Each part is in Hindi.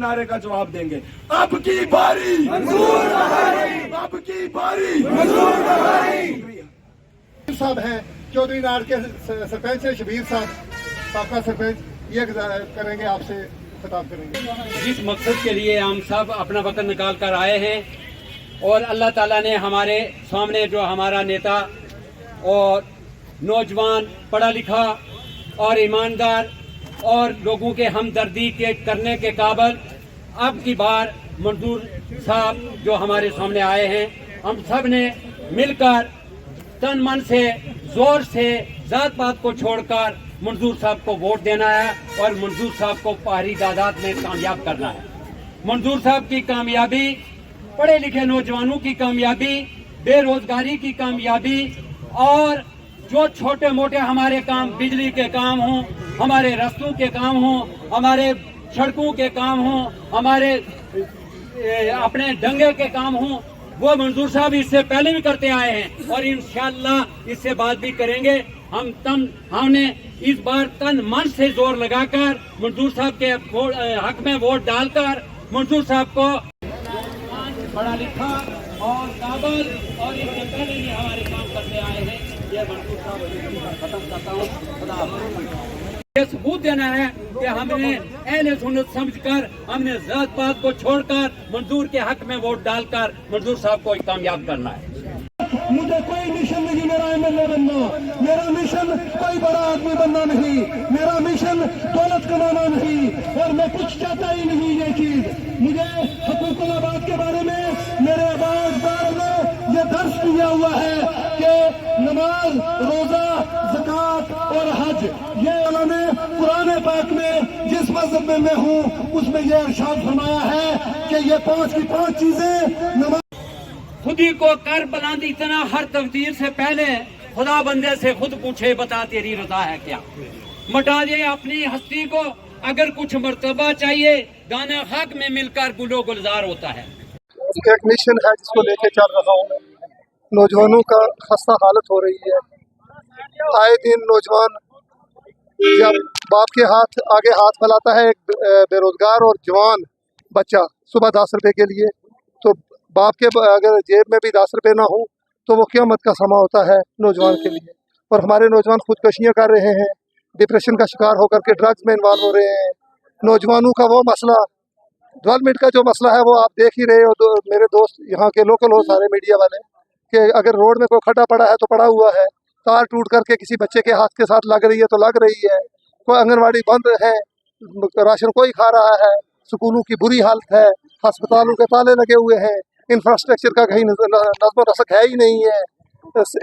नारे का जवाब देंगे। अब की बारी मंजूर बहारी, अब की बारी मंजूर बहारी। साहब हैं चौधरी नाड़ के सरपंच है शबीर साहब, आपका सरपंच, ये करेंगे, आपसे खिताब करेंगे। जिस मकसद के लिए हम सब अपना वतन निकाल कर आए हैं और अल्लाह ताला ने हमारे सामने जो हमारा नेता और नौजवान पढ़ा लिखा और ईमानदार और लोगों के हमदर्दी के करने के काबिल अब की बार मंजूर साहब जो हमारे सामने आए हैं, हम सब ने मिलकर तन मन से जोर से जात पात को छोड़कर मंजूर साहब को वोट देना है और मंजूर साहब को भारी तादाद में कामयाब करना है। मंजूर साहब की कामयाबी, पढ़े लिखे नौजवानों की कामयाबी, बेरोजगारी की कामयाबी और जो छोटे मोटे हमारे काम, बिजली के काम हों, हमारे रास्तों के काम हों, हमारे सड़कों के काम हों, हमारे अपने दंगे के काम हों, वो मंजूर साहब इससे पहले भी करते आए हैं और इंशाअल्लाह इससे बात भी करेंगे। हमने इस बार तन मन से जोर लगाकर मंजूर साहब के हक में वोट डालकर मंजूर साहब को पढ़ा लिखा और काबिल और इससे पहले भी हमारे काम करते आए हैं, ये मंजूर साहब खत्म करता हूँ। ये सबूत देना है कि हमने अहले सुन्नत समझकर, हमने जात पात को छोड़कर मंजूर के हक में वोट डालकर मंजूर साहब को कामयाब करना है। मुझे कोई मिशन नहीं मेरा एमएलए बनना, मेरा मिशन कोई बड़ा आदमी बनना नहीं, मेरा मिशन दौलत कमाना नहीं, और मैं कुछ चाहता ही नहीं ये चीज। मुझे हकूकुल आबाद के बारे में मेरे आबाददार ने ये दर्ज किया हुआ है कि नमाज, रोजा, ज़कात और हज, ये उन्होंने कुरान पाक में जिस मज़हब में मैं हूँ उसमें ये इरशाद फरमाया है कि ये 5 की 5 चीजें नमाज। खुदी को कर बुलंद इतना हर तकदीर से पहले खुदा बंदे से खुद पूछे, बता तेरी रजा है क्या। मटा दे अपनी हस्ती को, अगर कुछ मर्तबा चाहिए दाना खाक में मिलकर गुलो गुलजार होता है। एक मिशन है जिसको लेके चल रहा हूँ। नौजवानों का खस्ता हालत हो रही है। आए दिन नौजवान जब बाप के आगे हाथ फैलाता है, एक बेरोजगार और जवान बच्चा सुबह 10 रुपए के लिए, तो बाप के अगर जेब में भी 10 रुपए ना हो तो वो क़यामत का समा होता है नौजवान के लिए। और हमारे नौजवान खुदकशियाँ कर रहे हैं, डिप्रेशन का शिकार होकर के ड्रग्स में इन्वॉल्व हो रहे हैं। नौजवानों का वो मसला, डेवलपमेंट का जो मसला है वो आप देख ही रहे हो। मेरे दोस्त यहाँ के लोकल हो सारे मीडिया वाले, कि अगर रोड में कोई खड्डा पड़ा है तो पड़ा हुआ है, तार टूट करके किसी बच्चे के हाथ के साथ लग रही है तो लग रही है, कोई आंगनवाड़ी बंद है, राशन कोई खा रहा है, स्कूलों की बुरी हालत है, अस्पतालों के ताले लगे हुए हैं, इंफ्रास्ट्रक्चर का कहीं नज़्म रसक है ही नहीं है।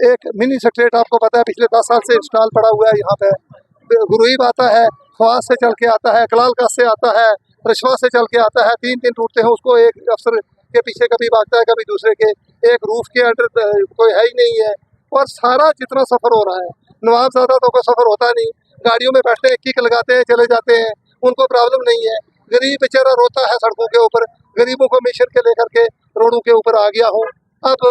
एक मिनी सेक्रेट आपको पता है पिछले 10 साल से इंस्टॉल पड़ा हुआ है यहाँ पे। गुरुईब आता है, ख्वास से चल के आता है, कलालकास से आता है, रशवा से चल के आता है, 3 दिन टूटते हैं उसको, एक अफसर के पीछे कभी भागता है कभी दूसरे के, एक रूफ के अंडर कोई है ही नहीं है। और सारा जितना सफ़र हो रहा है, नवाबजादा तो कोई सफ़र होता नहीं, गाड़ियों में बैठते हैं, किक लगाते हैं, चले जाते हैं, उनको प्रॉब्लम नहीं है। गरीब बेचारा रोता है सड़कों के ऊपर। गरीबों को मिशन के लेकर के रोडों के ऊपर आ गया हूँ। अब